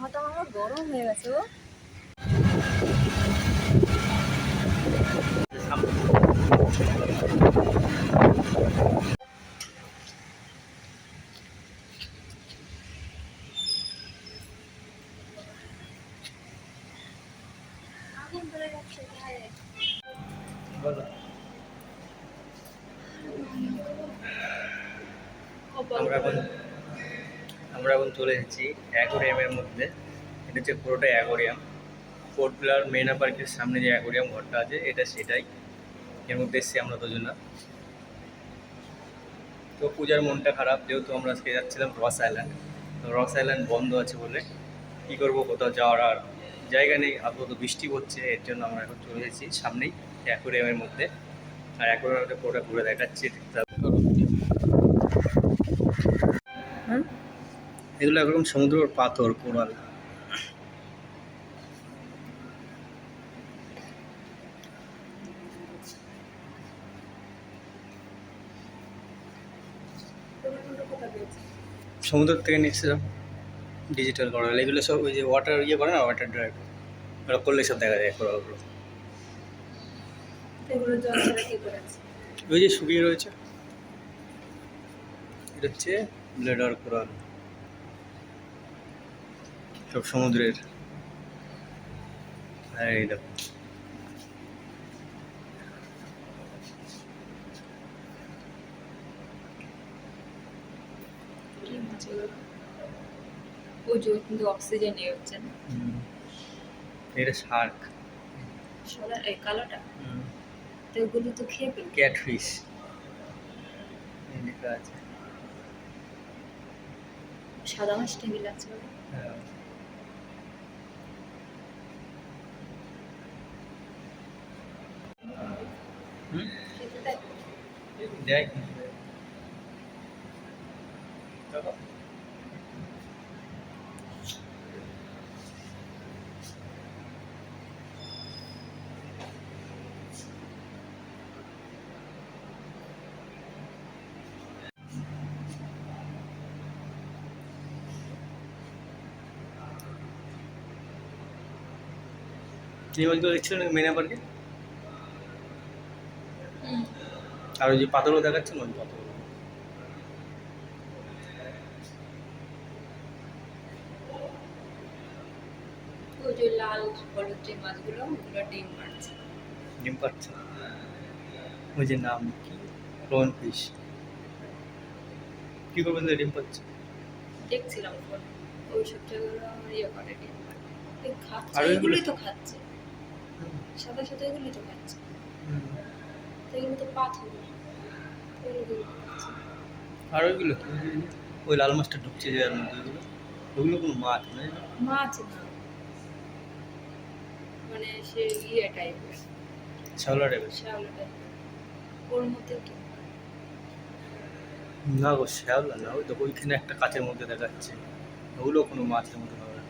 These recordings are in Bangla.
মাথাটা আমার গরম হয়ে গেছে ও। আগুন ধরে যাচ্ছে গায়ে। বলো। কপাল আমরা এখন পোড়া। আমরা এখন চলে এসেছি অ্যাকোরিয়ামের মধ্যে। এটা হচ্ছে পুরোটাই অ্যাকোরিয়াম। পোর্ট ব্লেয়ার মেরিনা পার্কের সামনে যে অ্যাকোরিয়াম ঘরটা আছে এটা সেটাই। এর মধ্যে এসেছি আমরা দুজনা। তো পূজার মনটা খারাপ, যেহেতু আমরা আজকে যাচ্ছিলাম রস আইল্যান্ড। তো রস আইল্যান্ড বন্ধ আছে বলে কী করবো, কোথাও যাওয়ার আর জায়গা নেই, আপাতত বৃষ্টি হচ্ছে, এর জন্য আমরা এখন চলে এসেছি সামনেই অ্যাকোরিয়ামের মধ্যে। আর অ্যাকোরিয়ামটা পুরোটা ঘুরে দেখাচ্ছি। হুম? এগুলো একরকম সমুদ্রের পাথর, কোরাল। কোনটা কোথা পেয়েছে? সমুদ্র থেকে নিয়ে এসেছিলাম ডিজিটাল কোরাল। এগুলো সব ওই যে ওয়াটার ইয়ে করে না, ওয়াটার ড্রাইভ, ওরা করলে সব দেখা যায় কোরালগুলো। এগুলো জল ছাড়া কি করেছে? ওই যে শুকিয়ে রয়েছে, এটা হচ্ছে ব্লেডার কোরাল, সব সমুদ্রের। আর এই দেখো, কি মাছ এগুলো? ওই যে কিন্তু অক্সিজেন ইয়ে হচ্ছে না। এটা শার্ক, সাদা এই কালোটা। তো ওগুলো তো খেয়ে ফেলবে। ক্যাটফিশ লেখা আছে। সাদা মাছ টেনে লাগছে বলে। হ্যাঁ। হুম? খেতে দেয়? দেখ চলো। এই মাছগুলো দেখছিল না মেরিনা পার্কে? আর ওই যে পাথরও দেখাচ্ছে না, ওই পাথর। ওই যে লাল হলুদ যে মাছগুলো ওগুলো ডিম পাড়ছে। ডিম পাচ্ছে, ওই যে নাম কি, ক্লোন ফিশ। কি করবেন ডিম পাচ্ছে? দেখছিলাম ফোন ওই সব জায়গাগুলো ইয়ে করে ডিম পাড়ে। এই খাচ্ছে, আর ওইগুলো? এগুলোই তো খাচ্ছে। সাদা সাদা এগুলোই তো খাচ্ছে। তো এগুলো তো পাথর। এগুলো খাচ্ছে। আর ওইগুলো কি? ওই লাল মাছটা ঢুকছে যে এর মধ্যে, ওইগুলো ওগুলো কোনো মাছ নয়। মাছ না, মানে সে ইয়ে টাইপের, শ্যাওলা টাইপের। শ্যাওলা টাইপের। ওর মধ্যে তো না গো, শ্যাওলা না, ওই তো ওইখানে একটা কাচের মধ্যে দেখাচ্ছে, ওগুলো কোনো মাছের মতো হবে না।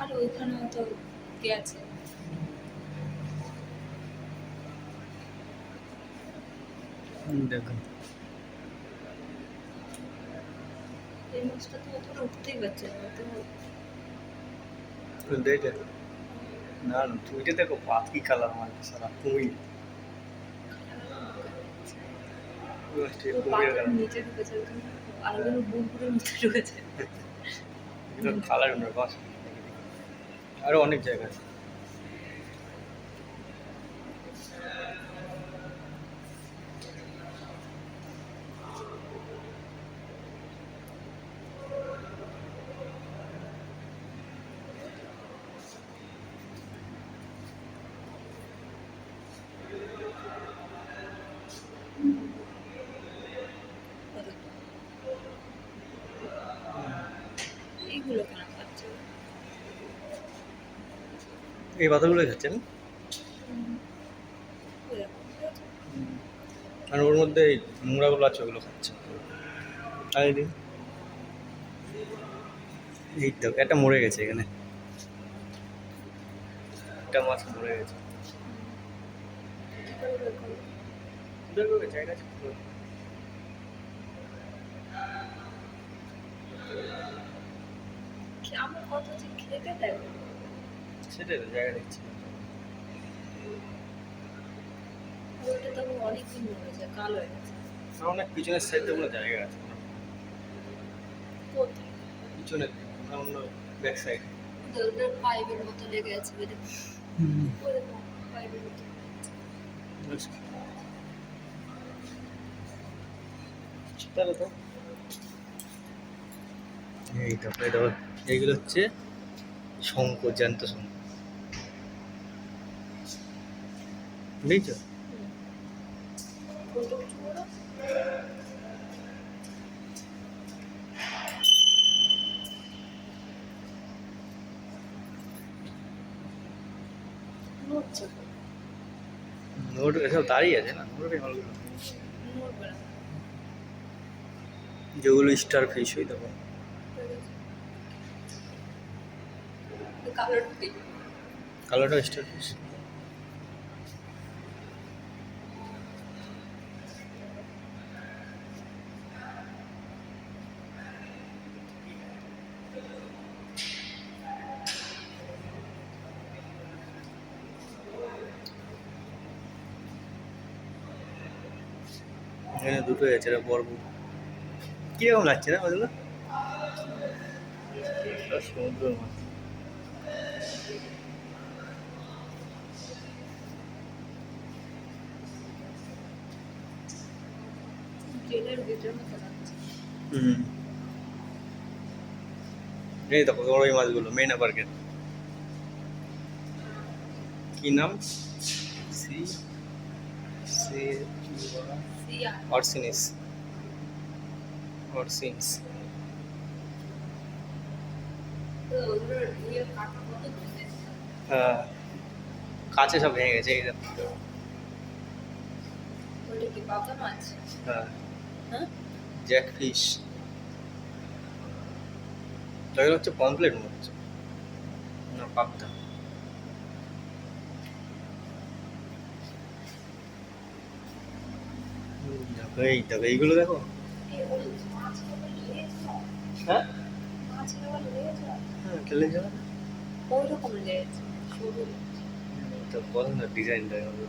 আর ওইখানেও তো গেছে। দেখুন, এই মাছটা তো অতটা উঠতেই পারছে না, তো দেখে না না, ওইটা দেখো পাখি কালার মাছ, সারা কুমির। ওই মাছটা ও কুমিরের পাথর কালার, নিচে ঢুকেছে ওখানে, আর ওগুলো বুড়বুড়ের মধ্যে ঢুকেছে। এগুলো কালার না বাস। আরো অনেক জায়গা আছে। এইগুলো কেন খাচ্ছে? এই পাথরগুলো খাচ্ছেন, ওই দেখো, ঠিক আছে? আর ওর মধ্যে এই নোংরাগুলো আছে, ওগুলো খাচ্ছে। আর এই দিন, এই তো একটা মরে গেছে এখানে, একটা মাছ মরে গেছে। কি করে বের করবে? দেখো জায়গা আছে। কত যে খেতে দেবে। সেটাই তো জায়গা দেখছি না। ওইটা তো অনেকদিন মরে যায়, কালো হয়ে গেছে। আর অনেক পিছনের সাইডে কোনো জায়গা আছে কোথায়? পিছনের অন্য ব্যাক সাইড। ওদের পাইপের মতো লেগে আছে, ওই দেখো। ওই দেখো, পাইপের মতো। তাহলে তো এই তারপরে ধর এইগুলো হচ্ছে শঙ্খ, জ্যান্ত শঙ্খ, বুঝেছো? কোনটা উঁচু করো? নড়ছে তো। নোট এসব দাঁড়িয়ে আছে না, নোট মালগুলো নড়বে না। যেগুলো স্টার ফিশ ওই দেখো। কালারটা কি? কালোটা স্টার ফিশ। এখানে দুটোই আছে, এটা বর্ব। কিরকম লাগছে না ওগুলো? সমুদ্র মাছ। জেলের ভিতরে মতো লাগছে। হুম, এই দেখো বড় এই মাছগুলো মেইনা পার্কের। কি নাম? সি সি সিয়া। অরসিনিস, অরসিনস। তো ওগুলোর ইয়ে কাটা মতো ভেঙে গেছে। হ্যাঁ, কাছে সব ভেঙে গেছে এই দেখো। ওইটা কি পাবদা মাছ? হ্যাঁ, হ্যাঁ? Jack fish. এগুলো হচ্ছে পমপ্লেট মাছ না পাবদা। দেখো এই দেখো এইগুলো দেখো। এগুলো মাছের আবার লেজ হয়? হ্যাঁ মাছের আবার লেজ হয়? হ্যাঁ, খেলে যাবে না। ওই রকম লেজ, সরু লেজ। তো বল না ডিজাইনটা হবে।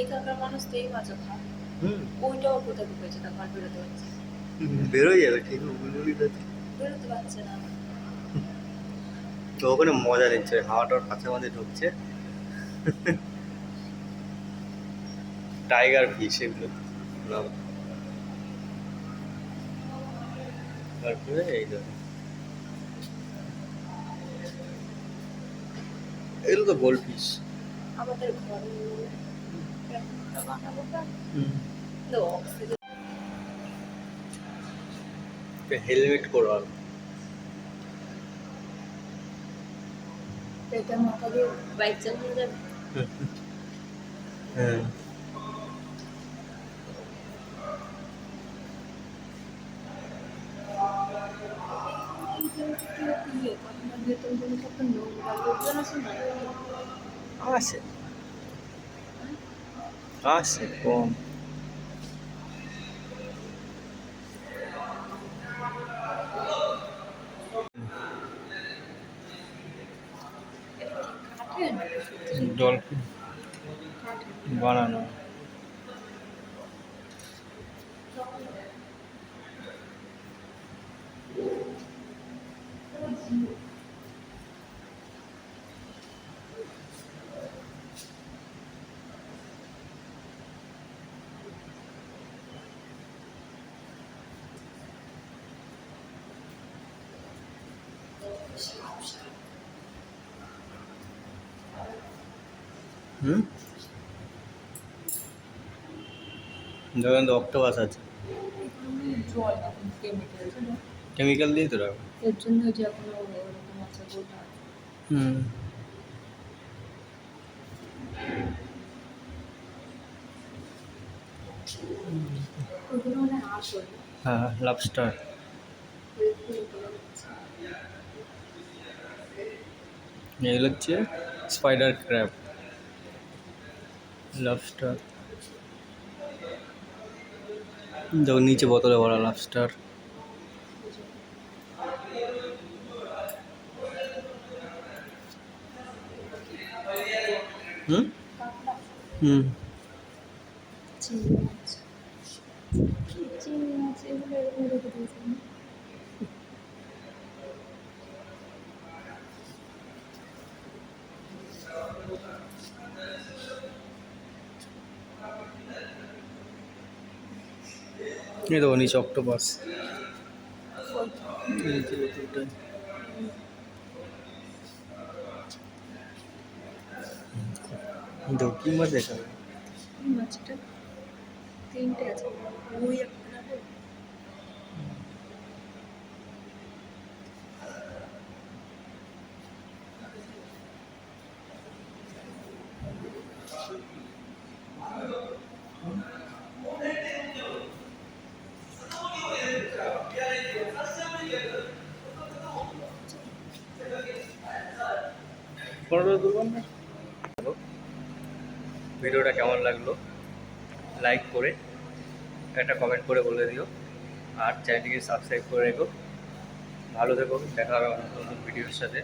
এখানকার মানুষ তো এই মাছও খায়। হুম, ওইটাও কোথায় ঢুকেছে, তখন আর বেরোতে পারছে না। বেরোয় যাবে ঠিক বুলবুলি তো। বেরোতে পারছে না। তো ওখানে মজা নিচ্ছে, হাওয়াটার কাছে মাঝে ঢুকছে। টাইগার ফিশ এগুলো নাম। তারপরে এই দেখো এগুলো তো গোল্ড ফিশ। আমাদের ঘরে একটা বানাবো না? তো অক্সিজেন হেলমেট করো আর এটা মাথা দিয়ে বাইক চালানো যাবে। হ্যাঁ, আসে আসে কম। ডলফিন বানানো। হুম, দেখেন তো অক্টোপাস আছে, জল কেমিক্যাল, কেমিক্যাল দিয়ে তো রাখো। এর জন্য যে এখন ওরকম আছে বলতে হয়। হুম, ওগুলো মানে আসল হ্যাঁ লবস্টার। এগুলো হচ্ছে স্পাইডার ক্র্যাব, লবস্টার। দেখো নিচে বোতলে ভরা লবস্টার। হুম কাঁকড়া, হুম চিংড়ি মাছ, চিংড়ি মাছ এগুলো এরকম রেখে দিয়েছেন। এই তো নিচে অক্টোপাস। কি মাছ দেখাবে? মাছটা 3টে আছে, ওই একটা রাখো। ভিডিওটা কেমন লাগলো লাইক করে একটা কমেন্ট করে বলে দিও, আর চ্যানেলটিকে সাবস্ক্রাইব করে রেখো। ভালো থেকো, দেখা হবে নতুন নতুন ভিডিওর সাথে।